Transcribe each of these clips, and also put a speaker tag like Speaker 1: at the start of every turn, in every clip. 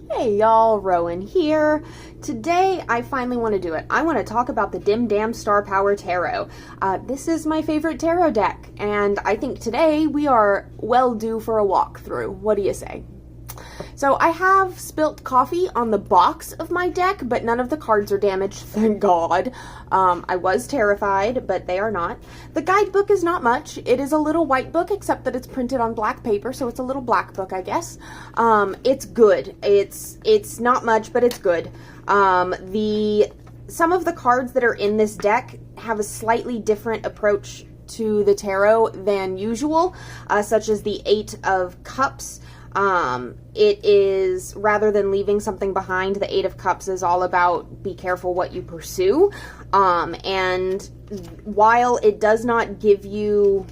Speaker 1: Hey y'all, Rowan here. Today I finally want to do it. I want to talk about the Dim Dam Star Power Tarot. This is my favorite tarot deck, and I think today we are well due for a walkthrough. What do you say? So I have spilt coffee on the box of my deck, but none of the cards are damaged, thank God. I was terrified, but they are not. The guidebook is not much. It is a little white book, except that it's printed on black paper, so it's a little black book, I guess. It's good. It's not much, but it's good. Some of the cards that are in this deck have a slightly different approach to the tarot than usual, such as the Eight of Cups. It is, rather than leaving something behind, the Eight of Cups is all about be careful what you pursue. And while it does not give you,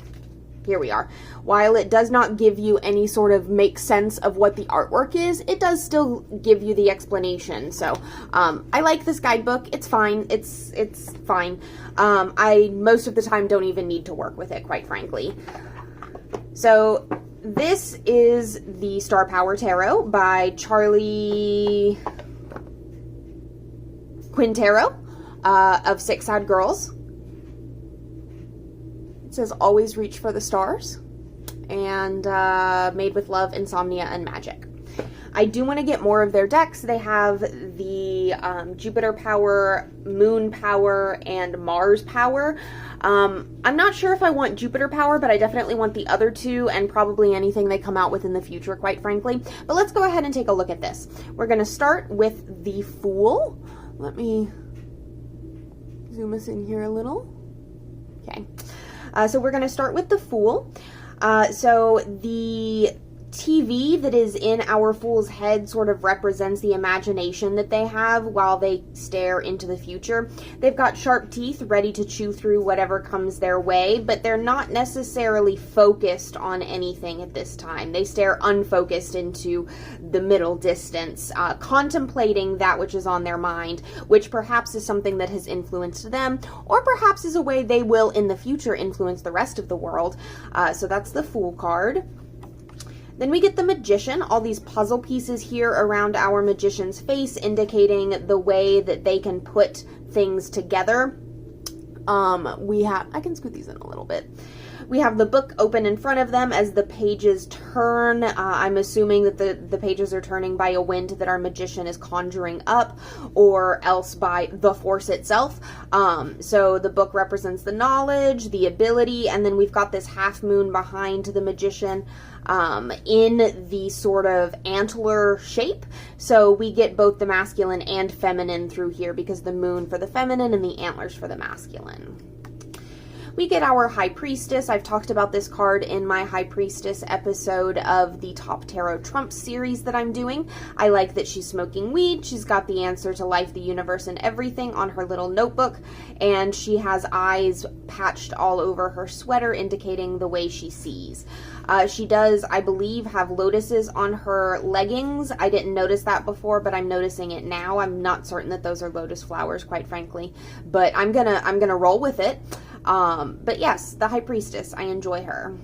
Speaker 1: while it does not give you any sort of make sense of what the artwork is, it does still give you the explanation. So, I like this guidebook. It's fine. It's fine. I, most of the time, don't even need to work with it, quite frankly. So, this is the Star Power Tarot by Charlie Quintero of SickSadGirls. It says, always reach for the stars, and made with love, insomnia, and magic. I do want to get more of their decks. They have the Jupiter Power, Moon Power, and Mars Power. I'm not sure if I want Jupiter Power, but I definitely want the other two, and probably anything they come out with in the future, quite frankly. But let's go ahead and take a look at this. We're going to start with the Fool. Let me zoom us in here a little. Okay. So we're going to start with the Fool. So the TV that is in our Fool's head sort of represents the imagination that they have while they stare into the future. They've got sharp teeth ready to chew through whatever comes their way, but they're not necessarily focused on anything at this time. They stare unfocused into the middle distance, contemplating that which is on their mind, which perhaps is something that has influenced them, or perhaps is a way they will in the future influence the rest of the world. So that's the Fool card. Then we get the Magician, all these puzzle pieces here around our magician's face, indicating the way that they can put things together. I can scoot these in a little bit. We have the book open in front of them as the pages turn. I'm assuming that the pages are turning by a wind that our magician is conjuring up, or else by the force itself. So the book represents the knowledge, the ability, and then we've got this half moon behind the magician in the sort of antler shape. So we get both the masculine and feminine through here, because the moon for the feminine and the antlers for the masculine. We get our High Priestess. I've talked about this card in my High Priestess episode of the Top Tarot Trumps series that I'm doing. I like that she's smoking weed. She's got the answer to life, the universe, and everything on her little notebook, and she has eyes patched all over her sweater, indicating the way she sees. She does, I believe, have lotuses on her leggings. I didn't notice that before, but I'm noticing it now. I'm not certain that those are lotus flowers, quite frankly, but I'm gonna roll with it. But yes, the High Priestess, I enjoy her.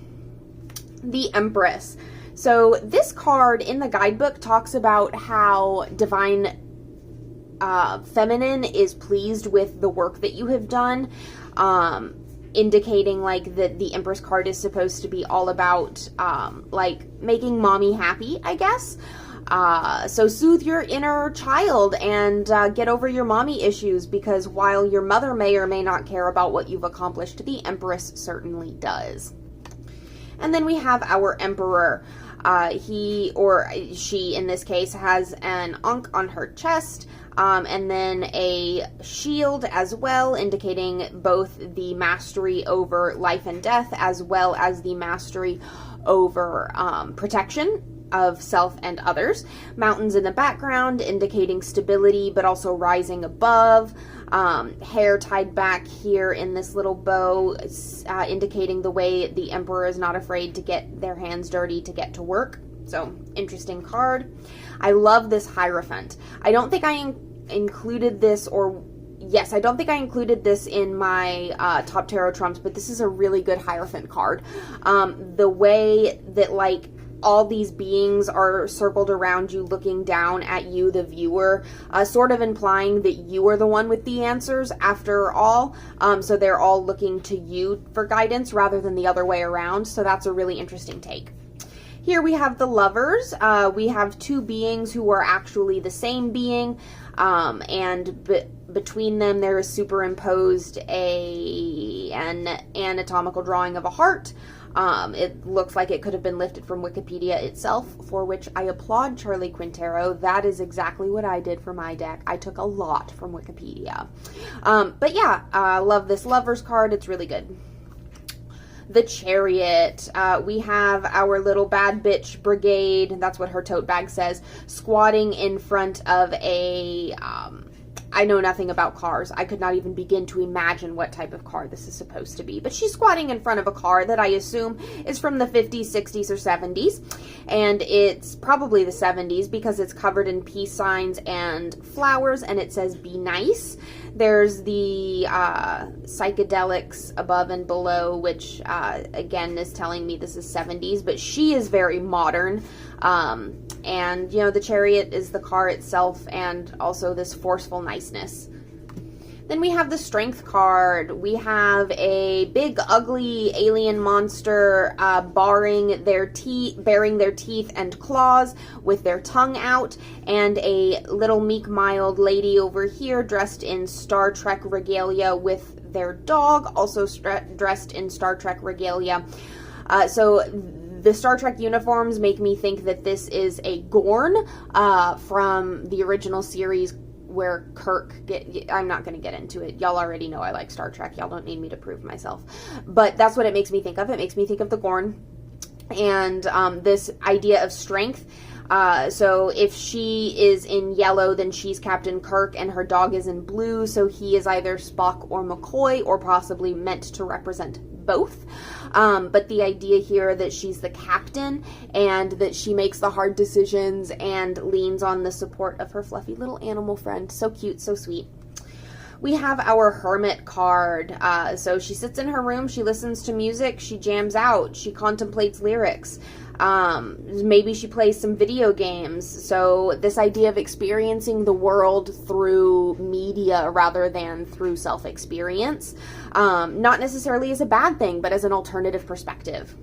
Speaker 1: The Empress. So this card in the guidebook talks about how divine feminine is pleased with the work that you have done, indicating like that the Empress card is supposed to be all about like making mommy happy, I guess. So soothe your inner child and get over your mommy issues, because while your mother may or may not care about what you've accomplished, the Empress certainly does. And then we have our Emperor. He or she, in this case, has an ankh on her chest, and then a shield as well, indicating both the mastery over life and death, as well as the mastery over protection of self and others. Mountains in the background, indicating stability, but also rising above. Hair tied back here in this little bow, indicating the way the Emperor is not afraid to get their hands dirty to get to work. So, interesting card. I love this Hierophant. I don't think I included this, or yes, I don't think I included this in my Top Tarot Trumps, but this is a really good Hierophant card. The way that, like, all these beings are circled around you, looking down at you, the viewer, sort of implying that you are the one with the answers after all. So they're all looking to you for guidance rather than the other way around. So that's a really interesting take. Here we have the Lovers. We have two beings who are actually the same being, and between them there is superimposed an anatomical drawing of a heart. It looks like it could have been lifted from Wikipedia itself, for which I applaud Charlie Quintero. That is exactly what I did for my deck. I took a lot from Wikipedia. But yeah, I love this Lovers card. It's really good. The Chariot. We have our little bad bitch brigade, that's what her tote bag says, squatting in front of a, I know nothing about cars. I could not even begin to imagine what type of car this is supposed to be. But she's squatting in front of a car that I assume is from the 50s, 60s, or 70s. And it's probably the 70s because it's covered in peace signs and flowers, and it says, "Be nice." There's the psychedelics above and below, which again is telling me this is 70s, but she is very modern. And, you know, the Chariot is the car itself and also this forceful niceness. Then we have the Strength card. We have a big, ugly alien monster baring their teeth and claws with their tongue out, and a little meek, mild lady over here dressed in Star Trek regalia with their dog, also dressed in Star Trek regalia. So the Star Trek uniforms make me think that this is a Gorn from the original series where Kirk I'm not going to get into it. Y'all already know I like Star Trek. Y'all don't need me to prove myself. But that's what it makes me think of. It makes me think of the Gorn. And this idea of strength. So if she is in yellow, then she's Captain Kirk, and her dog is in blue. So he is either Spock or McCoy, or possibly meant to represent both. But the idea here that she's the captain and that she makes the hard decisions and leans on the support of her fluffy little animal friend. So cute, so sweet. We have our Hermit card. So she sits in her room, she listens to music, she jams out, she contemplates lyrics. Maybe she plays some video games. So this idea of experiencing the world through media rather than through self-experience, not necessarily as a bad thing, but as an alternative perspective.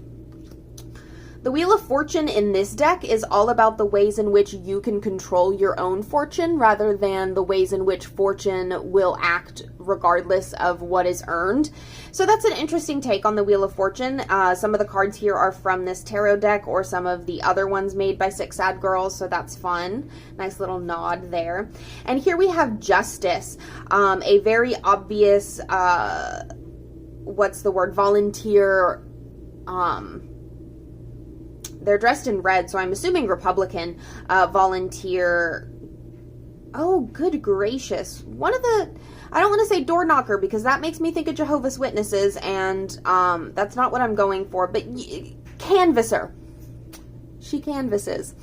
Speaker 1: The Wheel of Fortune in this deck is all about the ways in which you can control your own fortune rather than the ways in which fortune will act regardless of what is earned. So that's an interesting take on the Wheel of Fortune. Some of the cards here are from this tarot deck or some of the other ones made by SickSadGirls, so that's fun. Nice little nod there. And here we have Justice, a very obvious, volunteer, they're dressed in red, so I'm assuming Republican volunteer. Oh, good gracious. I don't want to say door knocker because that makes me think of Jehovah's Witnesses, and that's not what I'm going for, but canvasser. She canvasses.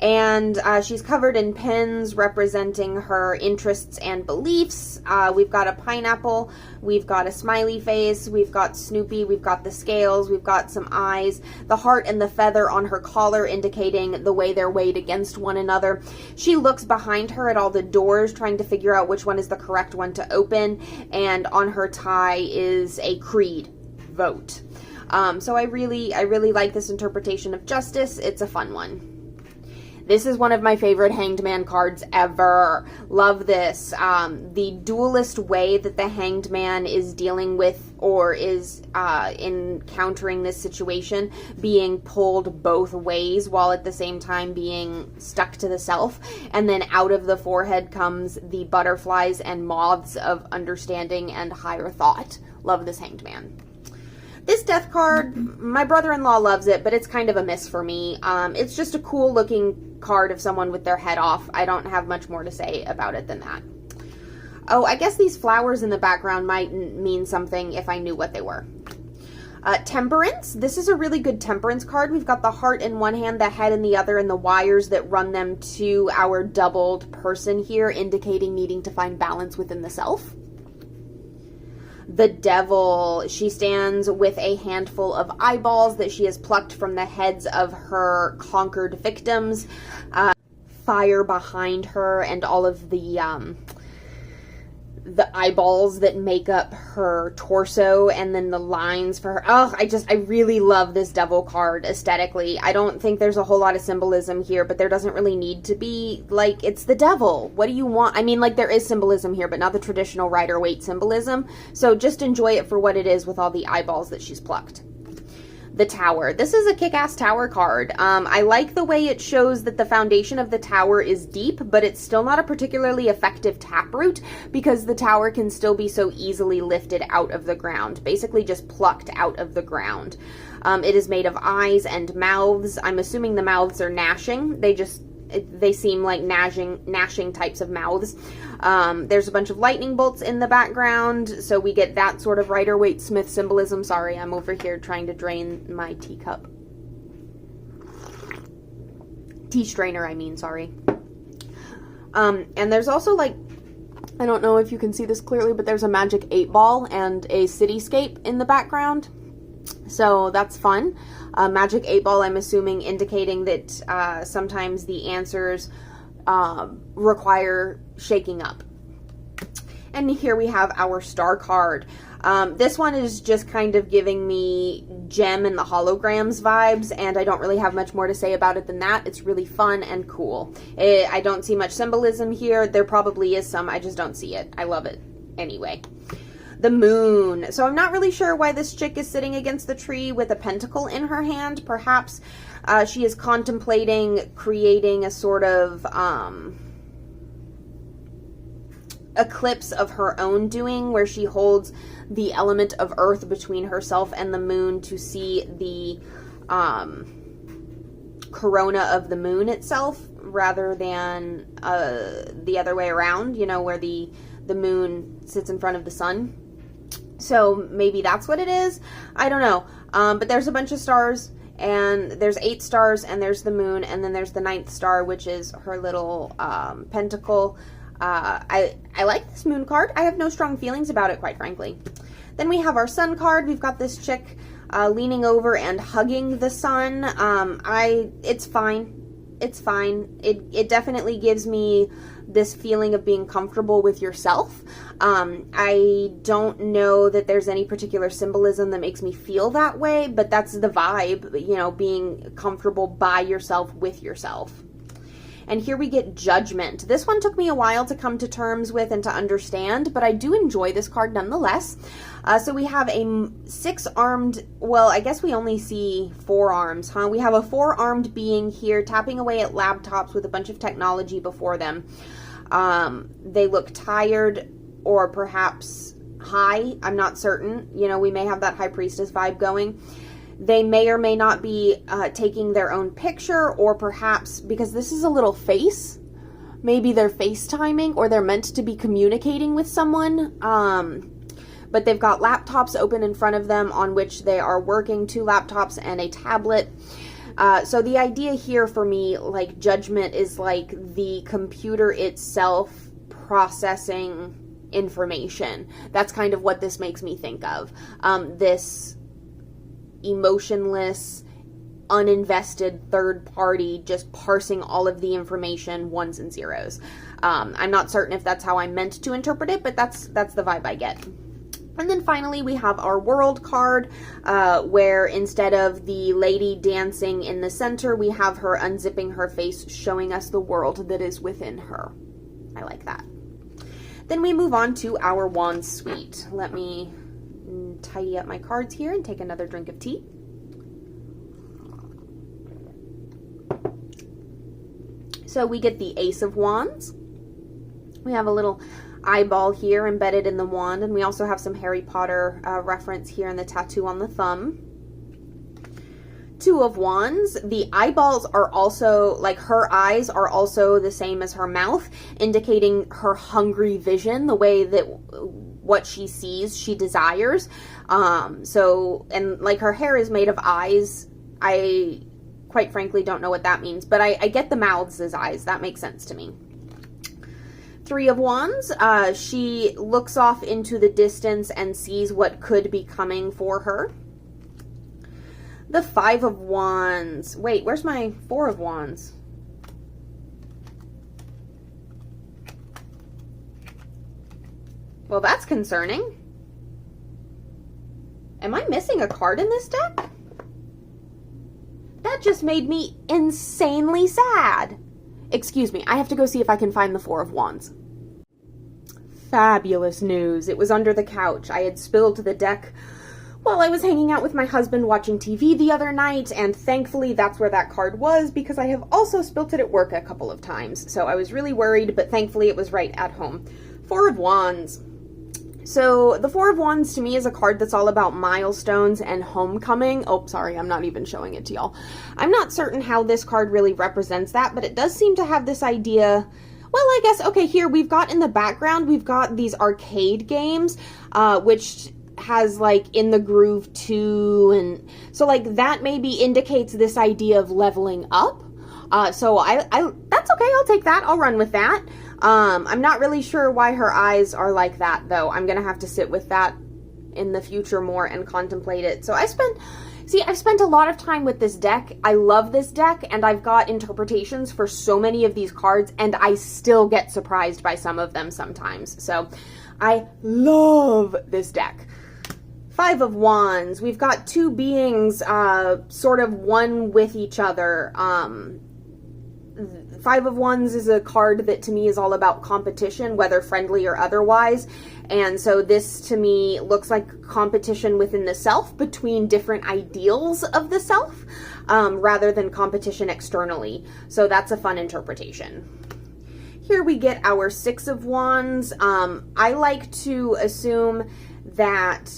Speaker 1: And she's covered in pins representing her interests and beliefs. We've got a pineapple, we've got a smiley face, we've got Snoopy, we've got the scales, we've got some eyes, the heart and the feather on her collar indicating the way they're weighed against one another. She looks behind her at all the doors trying to figure out which one is the correct one to open, and on her tie is a creed, vote. So I really like this interpretation of Justice. It's a fun one. This is one of my favorite Hanged Man cards ever. Love this. The dualist way that the Hanged Man is dealing with or is encountering this situation, being pulled both ways while at the same time being stuck to the self. And then out of the forehead comes the butterflies and moths of understanding and higher thought. Love this Hanged Man. This death card, my brother-in-law loves it, but it's kind of a miss for me. It's just a cool looking card of someone with their head off. I don't have much more to say about it than that. Oh, I guess these flowers in the background might mean something if I knew what they were. Temperance. This is a really good temperance card. We've got the heart in one hand, the head in the other, and the wires that run them to our doubled person here, indicating needing to find balance within the self. the devil. She stands with a handful of eyeballs that she has plucked from the heads of her conquered victims. Fire behind her and all of the eyeballs that make up her torso, and then the lines for her. Oh, I really love this devil card aesthetically. I don't think there's a whole lot of symbolism here, but there doesn't really need to be. Like, it's the devil. What do you want? I mean, like, there is symbolism here, but not the traditional Rider-Waite symbolism. So just enjoy it for what it is with all the eyeballs that she's plucked. The Tower. This is a kick-ass tower card. I like the way it shows that the foundation of the tower is deep, but it's still not a particularly effective taproot because the tower can still be so easily lifted out of the ground, basically just plucked out of the ground. It is made of eyes and mouths. I'm assuming the mouths are gnashing. They seem like gnashing types of mouths. There's a bunch of lightning bolts in the background, so we get that sort of Rider-Waite Smith symbolism. Sorry, I'm over here trying to drain my teacup. Tea strainer, I mean, sorry. And there's also, like, I don't know if you can see this clearly, but there's a magic 8-ball and a cityscape in the background. So that's fun. Magic 8-ball, I'm assuming, indicating that sometimes the answers require shaking up. And here we have our star card. This one is just kind of giving me Gem and the Holograms vibes, and I don't really have much more to say about it than that. It's really fun and cool. I don't see much symbolism here. There probably is some. I just don't see it. I love it anyway. The Moon. So I'm not really sure why this chick is sitting against the tree with a pentacle in her hand. Perhaps she is contemplating creating a sort of eclipse of her own doing, where she holds the element of earth between herself and the moon to see the corona of the moon itself, rather than the other way around, you know, where the moon sits in front of the sun. So maybe that's what it is. I don't know. But there's a bunch of stars, and there's 8 stars, and there's the moon, and then there's the 9th star, which is her little pentacle. I like this moon card. I have no strong feelings about it, quite frankly. Then we have our sun card. We've got this chick leaning over and hugging the sun. It's fine. It's fine. It definitely gives me this feeling of being comfortable with yourself. I don't know that there's any particular symbolism that makes me feel that way, but that's the vibe, you know, being comfortable by yourself with yourself. And here we get Judgment. This one took me a while to come to terms with and to understand, but I do enjoy this card nonetheless. So we have a 6-armed, well, I guess we only see 4 arms, huh? We have a 4-armed being here tapping away at laptops with a bunch of technology before them. They look tired or perhaps high. I'm not certain. You know, we may have that High Priestess vibe going. They may or may not be taking their own picture, or perhaps, because this is a little face, maybe they're FaceTiming, or they're meant to be communicating with someone. But they've got laptops open in front of them on which they are working, 2 laptops and a tablet. So the idea here for me, like, Judgment is like the computer itself processing information. That's kind of what this makes me think of. This emotionless, uninvested third party just parsing all of the information, ones and zeros. I'm not certain if that's how I meant to interpret it, but that's the vibe I get. And then finally we have our World card, where instead of the lady dancing in the center, we have her unzipping her face, showing us the world that is within her. I like that. Then we move on to our Wand Suite. Let me tidy up my cards here and take another drink of tea. So we get the Ace of Wands. We have a little eyeball here embedded in the wand, and we also have some Harry Potter reference here in the tattoo on the thumb. 2 of Wands. The eyeballs are also, like, her eyes are also the same as her mouth, indicating her hungry vision, the way that what she sees, she desires. So, and like, her hair is made of eyes. I quite frankly don't know what that means, but I get the mouths as eyes. That makes sense to me. Three of Wands, she looks off into the distance and sees what could be coming for her. The Five of Wands. Wait, where's my Four of Wands? Well, that's concerning. Am I missing a card in this deck? That just made me insanely sad. Excuse me, I have to go see if I can find the Four of Wands. Fabulous news. It was under the couch. I had spilled the deck while I was hanging out with my husband watching TV the other night, and thankfully that's where that card was, because I have also spilt it at work a couple of times. So I was really worried, but thankfully it was right at home. Four of Wands. So the Four of Wands to me is a card that's all about milestones and homecoming. Oh, sorry, I'm not even showing it to y'all. I'm not certain how this card really represents that, but it does seem to have this idea. Well, I guess, okay, here we've got in the background, we've got these arcade games, which has like In the Groove 2, and so like that maybe indicates this idea of leveling up. So that's okay, I'll take that, I'll run with that. I'm not really sure why her eyes are like that, though. I'm gonna have to sit with that in the future more and contemplate it. So I've spent a lot of time with this deck. I love this deck, and I've got interpretations for so many of these cards, and I still get surprised by some of them sometimes. So I love this deck. Five of Wands. We've got two beings sort of one with each other. Five of Wands is a card that to me is all about competition, whether friendly or otherwise. And so this to me looks like competition within the self, between different ideals of the self, rather than competition externally. So that's a fun interpretation. Here we get our Six of Wands. I like to assume that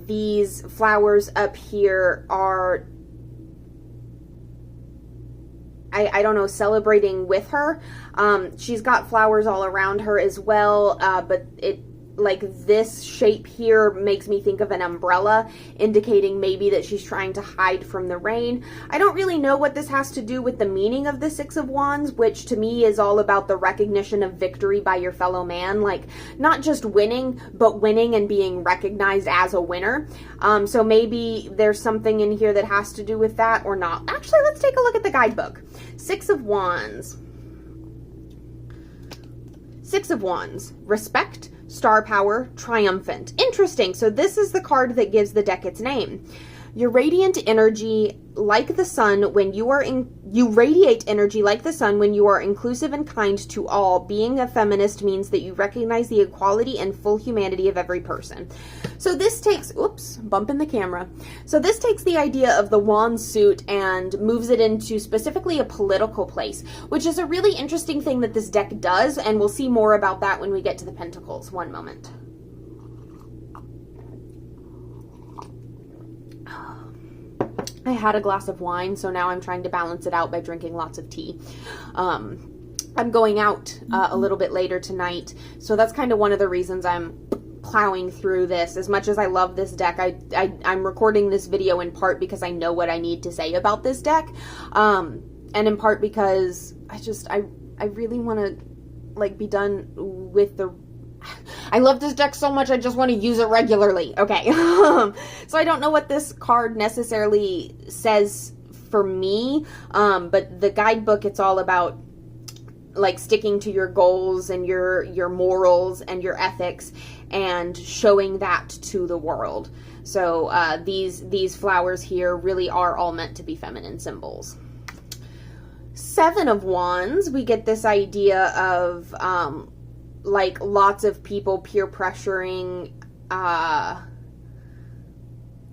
Speaker 1: these flowers up here are, I don't know, celebrating with her. She's got flowers all around her as well, but it, like this shape here makes me think of an umbrella, indicating maybe that she's trying to hide from the rain. I don't really know what this has to do with the meaning of the Six of Wands, which to me is all about the recognition of victory by your fellow man, like not just winning, but winning and being recognized as a winner. So maybe there's something in here that has to do with that or not. Actually, let's take a look at the guidebook. Six of Wands. Six of Wands. Respect, star power, triumphant. Interesting. So this is the card that gives the deck its name. Your radiant energy like the sun when you are you radiate energy like the sun when you are inclusive and kind to all. Being a feminist means that you recognize the equality and full humanity of every person. So this takes, oops, bump in the camera. So this takes the idea of the wand suit and moves it into specifically a political place, which is a really interesting thing that this deck does, and we'll see more about that when we get to the pentacles. One moment. I had a glass of wine, so now I'm trying to balance it out by drinking lots of tea. I'm going out a little bit later tonight, so that's kind of one of the reasons I'm plowing through this. As much as I love this deck, I'm recording this video in part because I know what I need to say about this deck, and in part because I really want to like be done with the. I love this deck so much, I just want to use it regularly. Okay. So I don't know what this card necessarily says for me, but the guidebook, it's all about like sticking to your goals and your morals and your ethics and showing that to the world. So these flowers here really are all meant to be feminine symbols. Seven of Wands, we get this idea of like lots of people peer pressuring. I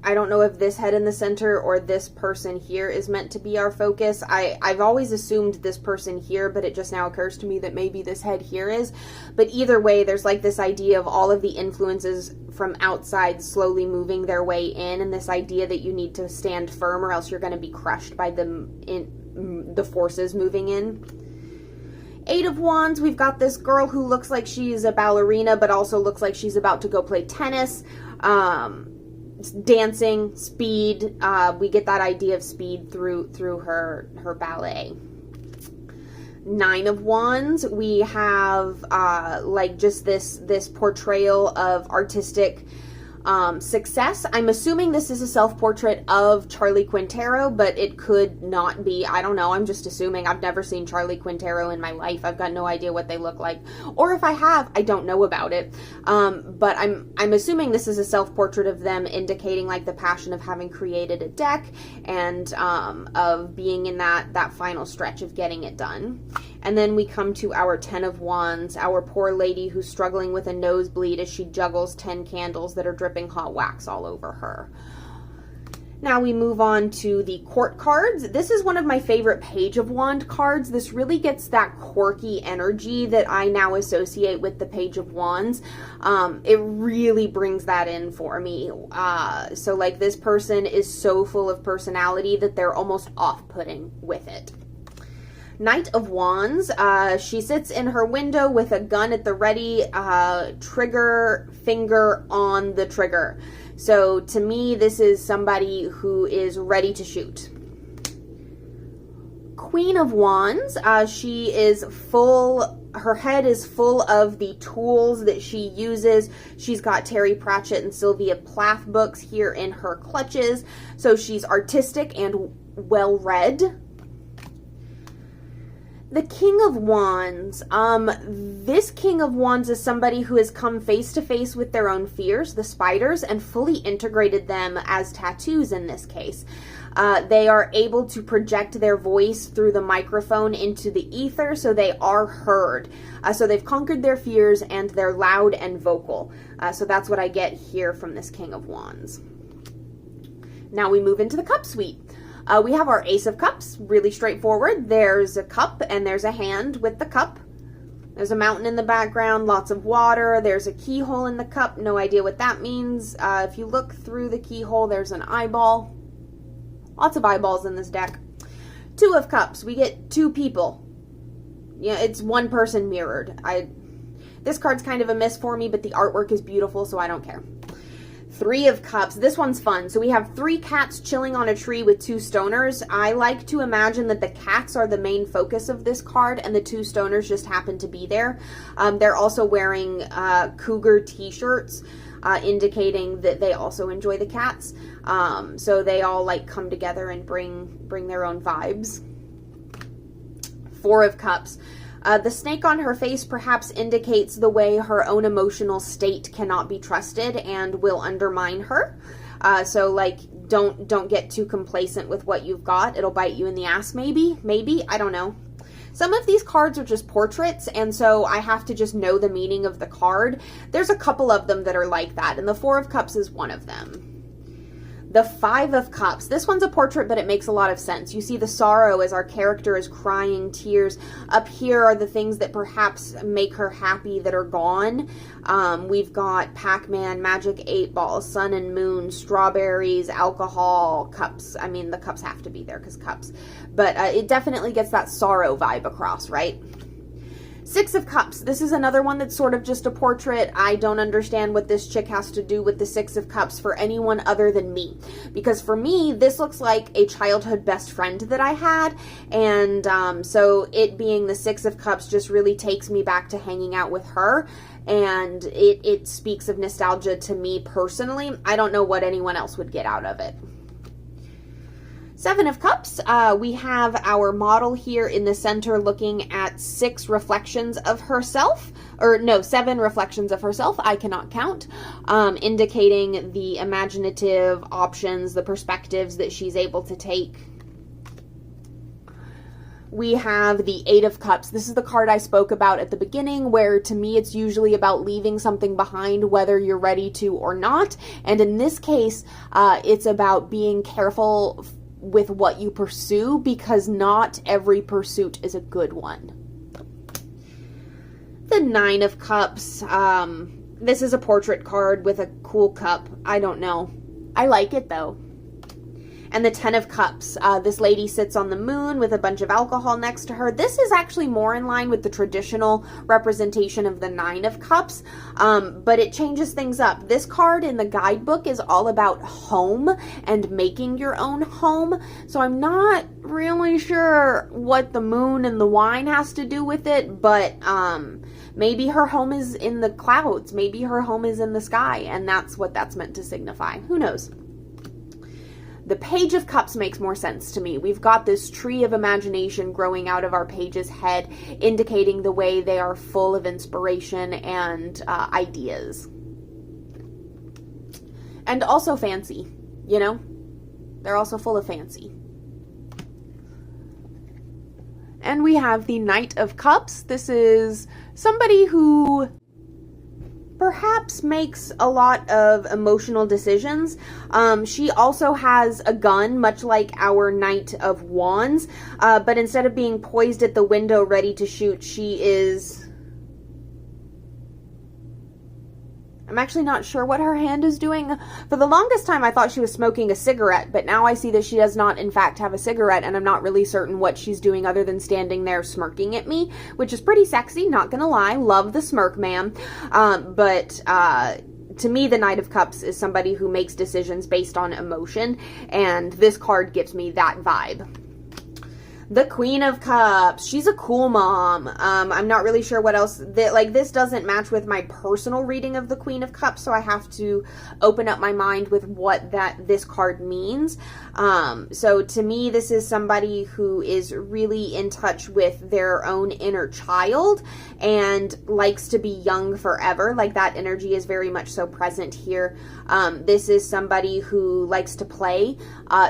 Speaker 1: don't know if this head in the center or this person here is meant to be our focus. I've always assumed this person here, but it just now occurs to me that maybe this head here is. But either way, there's like this idea of all of the influences from outside slowly moving their way in, and this idea that you need to stand firm or else you're going to be crushed by the forces moving in. Eight of Wands, we've got this girl who looks like she's a ballerina, but also looks like she's about to go play tennis. Dancing, speed. We get that idea of speed through her ballet. Nine of Wands, we have like just this portrayal of artistic success. I'm assuming this is a self-portrait of Charlie Quintero, but it could not be. I don't know. I'm just assuming. I've never seen Charlie Quintero in my life. I've got no idea what they look like. Or if I have, I don't know about it. But I'm assuming this is a self-portrait of them, indicating like the passion of having created a deck and of being in that final stretch of getting it done. And then we come to our 10 of Wands, our poor lady who's struggling with a nosebleed as she juggles 10 candles that are dripping hot wax all over her. Now we move on to the court cards. This is one of my favorite Page of Wand cards. This really gets that quirky energy that I now associate with the Page of Wands. It really brings that in for me. So like this person is so full of personality that they're almost off-putting with it. Knight of Wands, she sits in her window with a gun at the ready, trigger finger on the trigger. So to me, this is somebody who is ready to shoot. Queen of Wands, she is full, her head is full of the tools that she uses. She's got Terry Pratchett and Sylvia Plath books here in her clutches. So she's artistic and well-read. The King of Wands, this King of Wands is somebody who has come face to face with their own fears, the spiders, and fully integrated them as tattoos in this case. They are able to project their voice through the microphone into the ether, so they are heard. So they've conquered their fears and they're loud and vocal. So that's what I get here from this King of Wands. Now we move into the Cup Suite. We have our Ace of Cups, really straightforward. There's a cup and there's a hand with the cup. There's a mountain in the background, lots of water. There's a keyhole in the cup, no idea what that means. If you look through the keyhole, there's an eyeball. Lots of eyeballs in this deck. Two of Cups, we get two people. Yeah, it's one person mirrored. This card's kind of a miss for me, but the artwork is beautiful, so I don't care. Three of Cups. This one's fun. So we have three cats chilling on a tree with two stoners. I like to imagine that the cats are the main focus of this card and the two stoners just happen to be there. They're also wearing cougar t-shirts, indicating that they also enjoy the cats. So they all like come together and bring their own vibes. Four of Cups. The snake on her face perhaps indicates the way her own emotional state cannot be trusted and will undermine her. So like, don't get too complacent with what you've got. It'll bite you in the ass, maybe, I don't know. Some of these cards are just portraits, and so I have to just know the meaning of the card. There's a couple of them that are like that, and the Four of Cups is one of them. The Five of Cups. This one's a portrait, but it makes a lot of sense. You see the sorrow as our character is crying tears. Up here are the things that perhaps make her happy that are gone. We've got Pac-Man, Magic 8 Ball, Sun and Moon, strawberries, alcohol, cups. I mean, the cups have to be there because cups. But it definitely gets that sorrow vibe across, right? Six of Cups. This is another one that's sort of just a portrait. I don't understand what this chick has to do with the Six of Cups for anyone other than me. Because for me, this looks like a childhood best friend that I had. And so it being the Six of Cups just really takes me back to hanging out with her. And it speaks of nostalgia to me personally. I don't know what anyone else would get out of it. Seven of Cups, we have our model here in the center looking at 6 reflections of herself, or no, 7 reflections of herself, I cannot count, indicating the imaginative options, the perspectives that she's able to take. We have the Eight of Cups. This is the card I spoke about at the beginning, where to me it's usually about leaving something behind, whether you're ready to or not. And in this case, it's about being careful with what you pursue, because not every pursuit is a good one. The Nine of Cups. This is a portrait card with a cool cup. I don't know. I like it though. And the Ten of Cups. This lady sits on the moon with a bunch of alcohol next to her. This is actually more in line with the traditional representation of the Nine of Cups, but it changes things up. This card in the guidebook is all about home and making your own home, so I'm not really sure what the moon and the wine has to do with it, but maybe her home is in the clouds. Maybe her home is in the sky, and that's what that's meant to signify. Who knows? The Page of Cups makes more sense to me. We've got this tree of imagination growing out of our page's head, indicating the way they are full of inspiration and ideas. And also fancy, you know? They're also full of fancy. And we have the Knight of Cups. This is somebody who perhaps makes a lot of emotional decisions. She also has a gun, much like our Knight of Wands, but instead of being poised at the window ready to shoot, she is... I'm actually not sure what her hand is doing. For the longest time, I thought she was smoking a cigarette, but now I see that she does not, in fact, have a cigarette, and I'm not really certain what she's doing other than standing there smirking at me, which is pretty sexy, not gonna lie. Love the smirk, ma'am. To me, the Knight of Cups is somebody who makes decisions based on emotion, and this card gives me that vibe. The Queen of Cups. She's a cool mom. I'm not really sure what else. This doesn't match with my personal reading of the Queen of Cups, so I have to open up my mind with what this card means. So to me, this is somebody who is really in touch with their own inner child and likes to be young forever. Like, that energy is very much so present here. This is somebody who likes to play,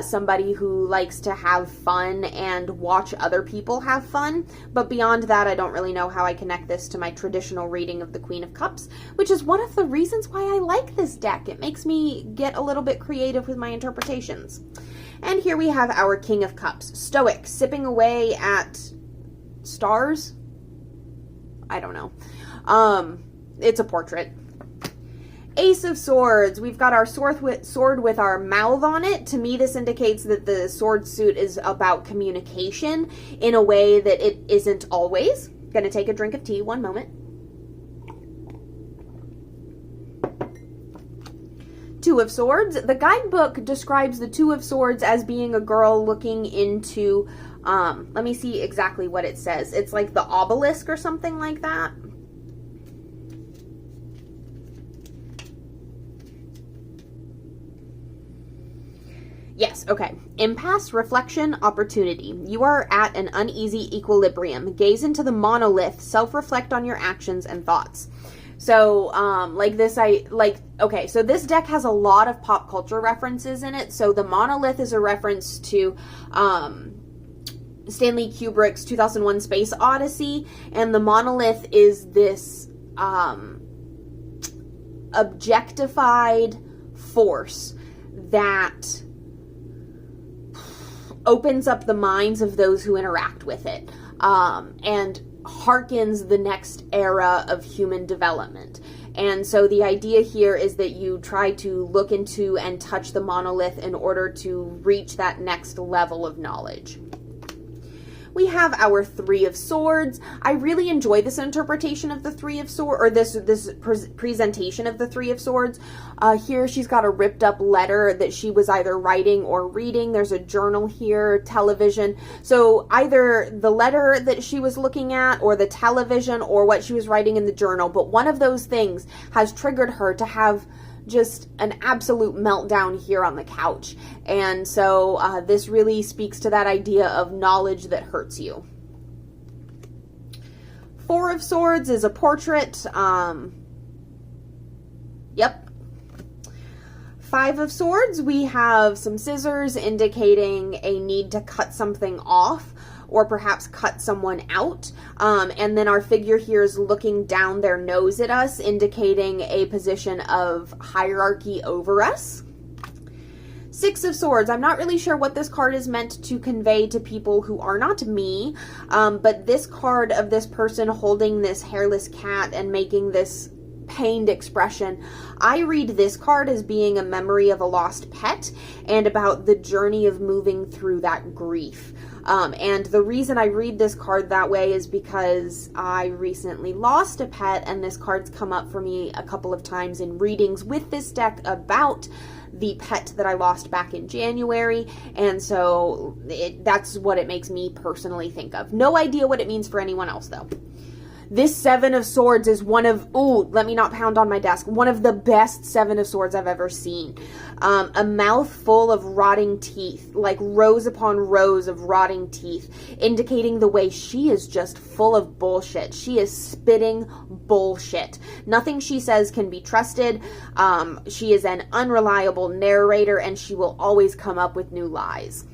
Speaker 1: somebody who likes to have fun and watch other people have fun, but beyond that, I don't really know how I connect this to my traditional reading of the Queen of Cups, which is one of the reasons why I like this deck. It makes me get a little bit creative with my interpretations. And here we have our King of Cups, stoic, sipping away at stars? I don't know. It's a portrait. Ace of Swords. We've got our sword with our mouth on it. To me, this indicates that the sword suit is about communication in a way that it isn't always. Gonna take a drink of tea, one moment. Two of Swords. The guidebook describes the Two of Swords as being a girl looking into, let me see exactly what it says. It's like the obelisk or something like that. Yes, okay. Impasse, reflection, opportunity. You are at an uneasy equilibrium. Gaze into the monolith. Self-reflect on your actions and thoughts. So, okay, so this deck has a lot of pop culture references in it. So the monolith is a reference to Stanley Kubrick's 2001 Space Odyssey. And the monolith is this objectified force that opens up the minds of those who interact with it, and harkens the next era of human development. And so the idea here is that you try to look into and touch the monolith in order to reach that next level of knowledge. We have our Three of Swords. I really enjoy this interpretation of the Three of Swords, or this presentation of the Three of Swords. Here she's got a ripped up letter that she was either writing or reading. There's a journal here, television. So either the letter that she was looking at, or the television, or what she was writing in the journal. But one of those things has triggered her to have just an absolute meltdown here on the couch. And so this really speaks to that idea of knowledge that hurts you. Four of Swords is a portrait. Yep. Five of Swords, we have some scissors indicating a need to cut something off, or perhaps cut someone out. And then our figure here is looking down their nose at us, indicating a position of hierarchy over us. Six of Swords. I'm not really sure what this card is meant to convey to people who are not me, but this card of this person holding this hairless cat and making this pained expression. I read this card as being a memory of a lost pet and about the journey of moving through that grief. And the reason I read this card that way is because I recently lost a pet, and this card's come up for me a couple of times in readings with this deck about the pet that I lost back in January, and so that's what it makes me personally think of. No idea what it means for anyone else, though. This Seven of Swords is one of, let me not pound on my desk, one of the best Seven of Swords I've ever seen. A mouth full of rotting teeth, like rows upon rows of rotting teeth, indicating the way she is just full of bullshit. She is spitting bullshit. Nothing she says can be trusted. She is an unreliable narrator, and she will always come up with new lies.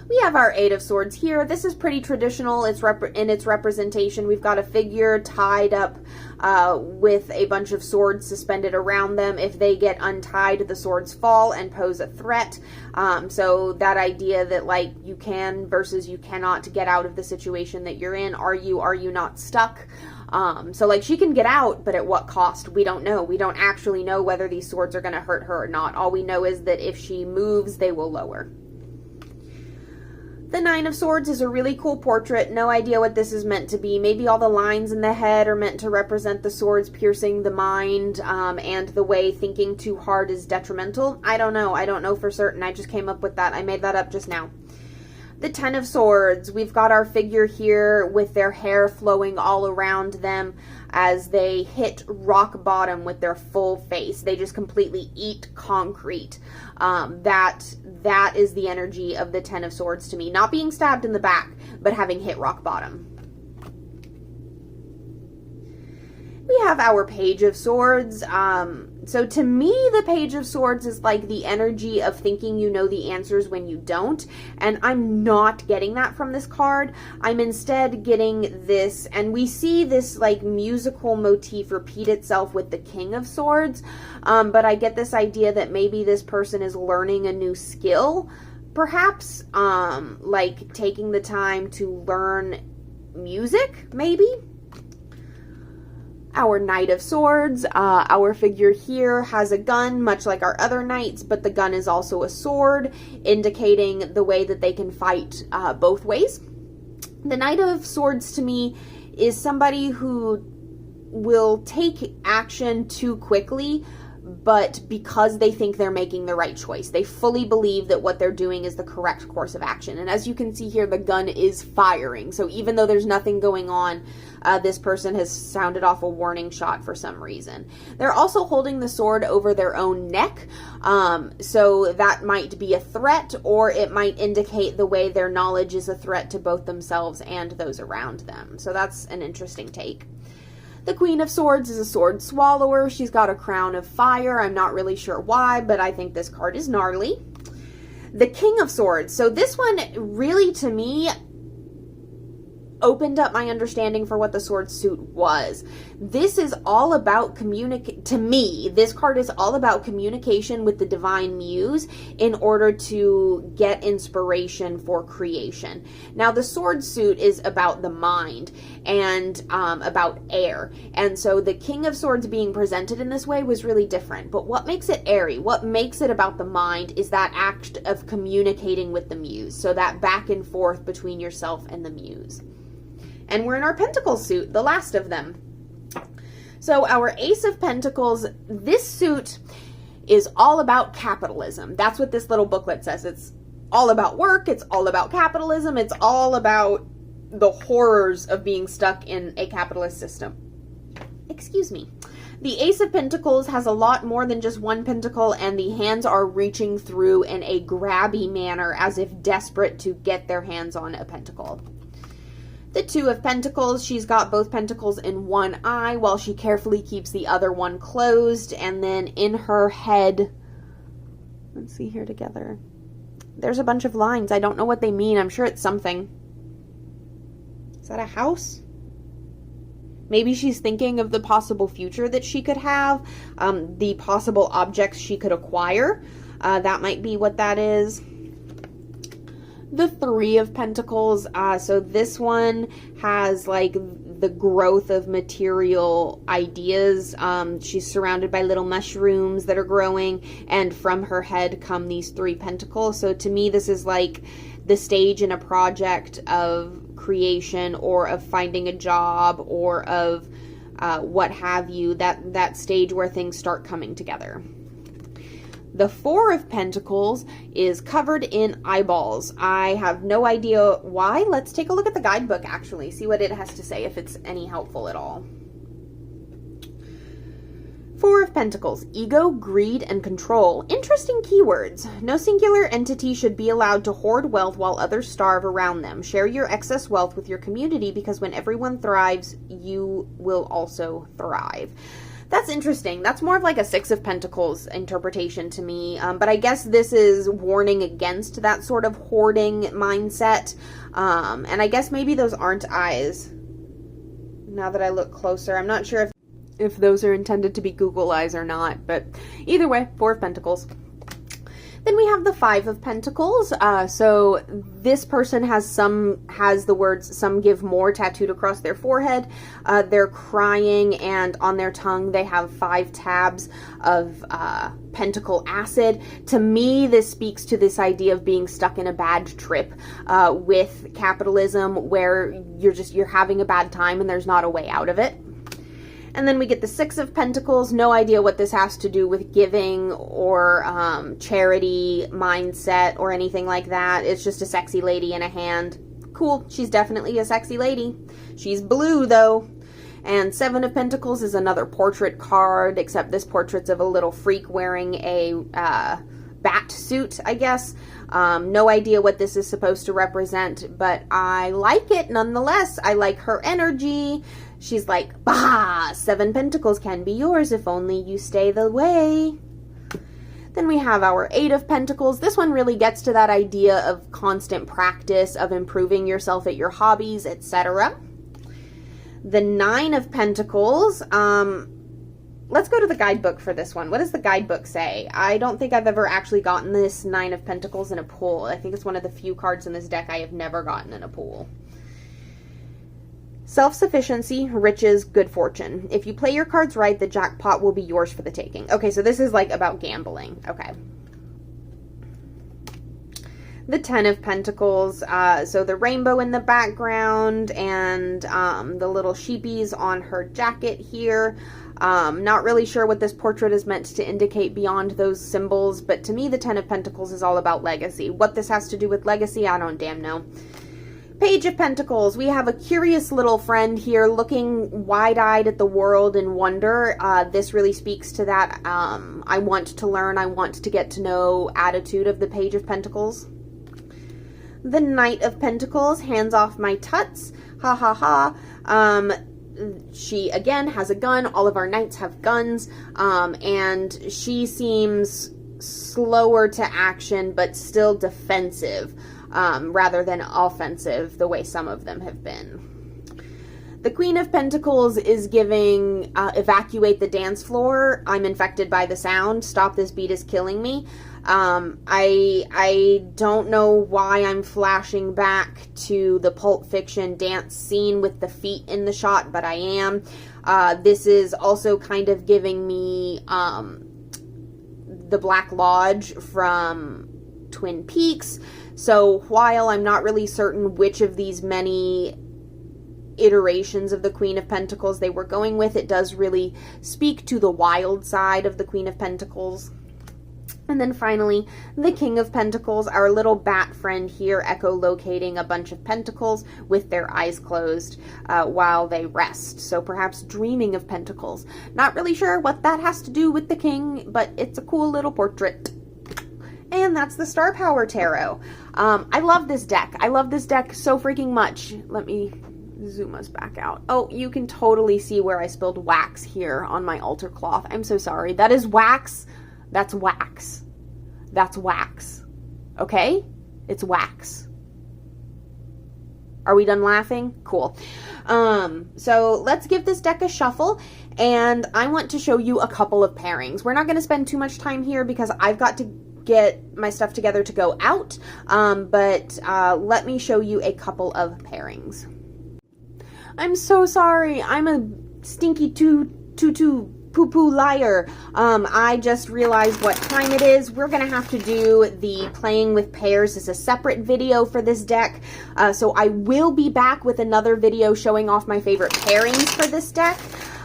Speaker 1: We have our Eight of Swords here. This is pretty traditional in its representation. We've got a figure tied up with a bunch of swords suspended around them. If they get untied, the swords fall and pose a threat. So that idea that, like, you can versus you cannot get out of the situation that you're in. Are you not stuck? So, like, she can get out, but at what cost? We don't know. We don't actually know whether these swords are going to hurt her or not. All we know is that if she moves, they will lower. The Nine of Swords is a really cool portrait. No idea what this is meant to be. Maybe all the lines in the head are meant to represent the swords piercing the mind, and the way thinking too hard is detrimental. I don't know. I don't know for certain. I just came up with that. I made that up just now. The Ten of Swords. We've got our figure here with their hair flowing all around them as they hit rock bottom with their full face. They just completely eat concrete. That is the energy of the Ten of Swords to me. Not being stabbed in the back, but having hit rock bottom. We have our Page of Swords. So to me, the Page of Swords is like the energy of thinking you know the answers when you don't. And I'm not getting that from this card. I'm instead getting this, and we see this like musical motif repeat itself with the King of Swords. But I get this idea that maybe this person is learning a new skill. Perhaps, like taking the time to learn music, maybe. Our Knight of Swords, our figure here has a gun, much like our other knights, but the gun is also a sword, indicating the way that they can fight both ways. The Knight of Swords, to me, is somebody who will take action too quickly, but because they think they're making the right choice. They fully believe that what they're doing is the correct course of action. And as you can see here, the gun is firing. So even though there's nothing going on, this person has sounded off a warning shot for some reason. They're also holding the sword over their own neck. So that might be a threat, or it might indicate the way their knowledge is a threat to both themselves and those around them. So that's an interesting take. The Queen of Swords is a sword swallower. She's got a crown of fire. I'm not really sure why, but I think this card is gnarly. The King of Swords. So this one really, to me, opened up my understanding for what the sword suit was. This is all about to me, this card is all about communication with the divine muse in order to get inspiration for creation. Now, the sword suit is about the mind and about air. And so the King of Swords being presented in this way was really different. But what makes it airy, what makes it about the mind, is that act of communicating with the muse. So that back and forth between yourself and the muse. And we're in our Pentacles suit, the last of them. So our Ace of Pentacles, this suit is all about capitalism. That's what this little booklet says. It's all about work. It's all about capitalism. It's all about the horrors of being stuck in a capitalist system. Excuse me. The Ace of Pentacles has a lot more than just one pentacle, and the hands are reaching through in a grabby manner as if desperate to get their hands on a pentacle. The Two of Pentacles, she's got both pentacles in one eye while she carefully keeps the other one closed. And then in her head, let's see here together. There's a bunch of lines. I don't know what they mean. I'm sure it's something. Is that a house? Maybe she's thinking of the possible future that she could have, the possible objects she could acquire. That might be what that is. The Three of Pentacles, so this one has like the growth of material ideas. She's surrounded by little mushrooms that are growing, and from her head come these 3 pentacles. So to me, this is like the stage in a project of creation, or of finding a job, or of what have you, that stage where things start coming together. The 4 of Pentacles is covered in eyeballs. I have no idea why. Let's take a look at the guidebook, actually, see what it has to say, if it's any helpful at all. 4 of Pentacles, ego, greed, and control. Interesting keywords. No singular entity should be allowed to hoard wealth while others starve around them. Share your excess wealth with your community, because when everyone thrives, you will also thrive. That's interesting. That's more of like a 6 of Pentacles interpretation to me. But I guess this is warning against that sort of hoarding mindset. And I guess maybe those aren't eyes. Now that I look closer, I'm not sure if those are intended to be Google eyes or not. But either way, 4 of Pentacles. Then we have the 5 of Pentacles. So this person has the words "some give more" tattooed across their forehead. They're crying, and on their tongue they have 5 tabs of pentacle acid. To me, this speaks to this idea of being stuck in a bad trip with capitalism, where you're having a bad time and there's not a way out of it. And then we get the 6 of Pentacles. No idea what this has to do with giving or charity mindset or anything like that. It's just a sexy lady in a hand. Cool. She's definitely a sexy lady. She's blue, though. And 7 of Pentacles is another portrait card, except this portrait's of a little freak wearing a bat suit, I guess. No idea what this is supposed to represent, but I like it nonetheless. I like her energy. She's like, bah, 7 Pentacles can be yours if only you stay the way. Then we have our 8 of Pentacles. This one really gets to that idea of constant practice, of improving yourself at your hobbies, etc. The 9 of Pentacles, let's go to the guidebook for this one. What does the guidebook say? I don't think I've ever actually gotten this 9 of Pentacles in a pool. I think it's one of the few cards in this deck I have never gotten in a pool. Self-sufficiency, riches, good fortune. If you play your cards right, the jackpot will be yours for the taking. Okay, so this is like about gambling. Okay. The 10 of Pentacles, so the rainbow in the background and the little sheepies on her jacket here. Not really sure what this portrait is meant to indicate beyond those symbols, but to me the 10 of Pentacles is all about legacy. What this has to do with legacy, I don't damn know. Page of Pentacles, we have a curious little friend here looking wide-eyed at the world in wonder. This really speaks to that I want to learn, I want to get to know attitude of the Page of Pentacles. The Knight of Pentacles, hands off my tuts, ha ha ha. She, again, has a gun. All of our knights have guns, and she seems slower to action, but still defensive. Rather than offensive, the way some of them have been. The Queen of Pentacles is giving, evacuate the dance floor. I'm infected by the sound. Stop, this beat is killing me. I don't know why I'm flashing back to the Pulp Fiction dance scene with the feet in the shot, but I am. This is also kind of giving me the Black Lodge from Twin Peaks. So while I'm not really certain which of these many iterations of the Queen of Pentacles they were going with, it does really speak to the wild side of the Queen of Pentacles. And then finally, the King of Pentacles, our little bat friend here, echolocating a bunch of pentacles with their eyes closed while they rest. So perhaps dreaming of pentacles. Not really sure what that has to do with the king, but it's a cool little portrait. And that's the Star Power Tarot. I love this deck. I love this deck so freaking much. Let me zoom us back out. Oh, you can totally see where I spilled wax here on my altar cloth. I'm so sorry. That is wax. That's wax. That's wax. Okay? It's wax. Are we done laughing? Cool. So let's give this deck a shuffle, and I want to show you a couple of pairings. We're not going to spend too much time here because I've got to get my stuff together to go out, but let me show you a couple of pairings. I'm so sorry. I'm a stinky poo-poo liar. I just realized what time it is. We're gonna have to do the playing with pairs as a separate video for this deck. So I will be back with another video showing off my favorite pairings for this deck.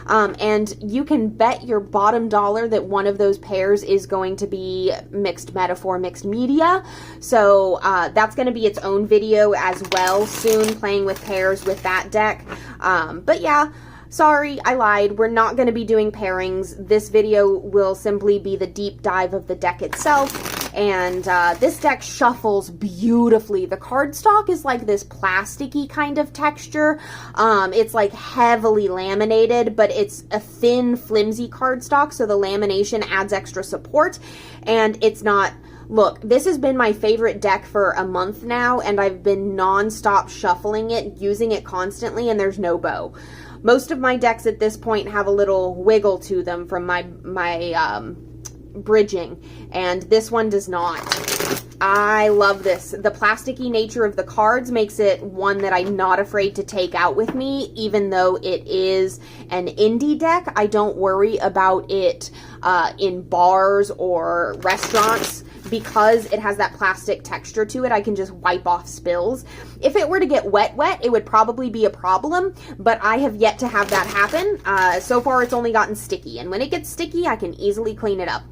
Speaker 1: And you can bet your bottom dollar that one of those pairs is going to be mixed metaphor, mixed media. So that's going to be its own video as well soon, playing with pairs with that deck. But yeah, sorry, I lied. We're not going to be doing pairings. This video will simply be the deep dive of the deck itself. And this deck shuffles beautifully. The cardstock is like this plasticky kind of texture. It's like heavily laminated, but it's a thin, flimsy cardstock, so the lamination adds extra support. And it's not... Look, this has been my favorite deck for a month now, and I've been non-stop shuffling it, using it constantly, and there's no bow. Most of my decks at this point have a little wiggle to them from my bridging, and this one does not. I love this. The plasticky nature of the cards makes it one that I'm not afraid to take out with me, even though it is an indie deck. I don't worry about it in bars or restaurants because it has that plastic texture to it. I can just wipe off spills. If it were to get wet, it would probably be a problem, but I have yet to have that happen. So far, it's only gotten sticky, and when it gets sticky, I can easily clean it up.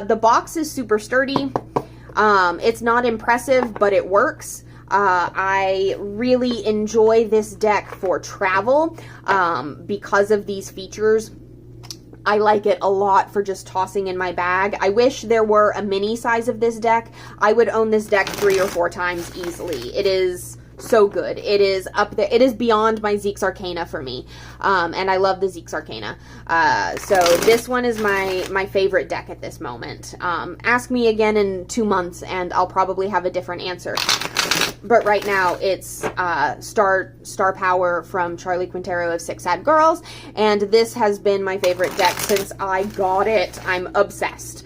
Speaker 1: The box is super sturdy. It's not impressive, but it works. I really enjoy this deck for travel because of these features. I like it a lot for just tossing in my bag. I wish there were a mini size of this deck. I would own this deck 3 or 4 times easily. It is so good. It is up there. It is beyond my Zeke's Arcana for me. And I love the Zeke's Arcana. So this one is my favorite deck at this moment. Ask me again in 2 months and I'll probably have a different answer. But right now it's Star Power from Charlie Quintero of SickSadGirls, and this has been my favorite deck since I got it. I'm obsessed.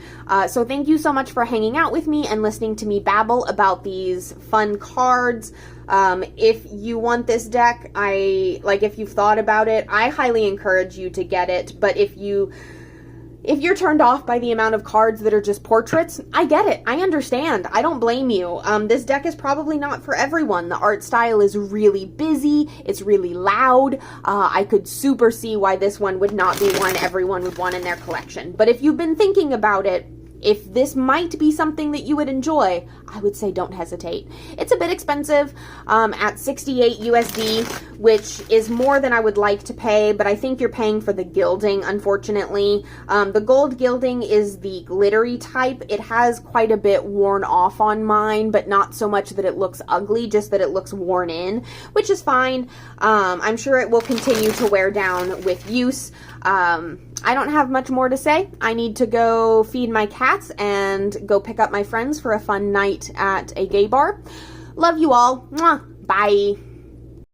Speaker 1: So thank you so much for hanging out with me and listening to me babble about these fun cards. If you want this deck, if you've thought about it, I highly encourage you to get it. But if you're turned off by the amount of cards that are just portraits, I get it. I understand. I don't blame you. This deck is probably not for everyone. The art style is really busy. It's really loud. I could super see why this one would not be one everyone would want in their collection. But if you've been thinking about it, if this might be something that you would enjoy, I would say don't hesitate. It's a bit expensive at 68 USD, which is more than I would like to pay, but I think you're paying for the gilding, unfortunately. The gold gilding is the glittery type. It has quite a bit worn off on mine, but not so much that it looks ugly, just that it looks worn in, which is fine. I'm sure it will continue to wear down with use. I don't have much more to say. I need to go feed my cats and go pick up my friends for a fun night at a gay bar. Love you all. Mwah. Bye.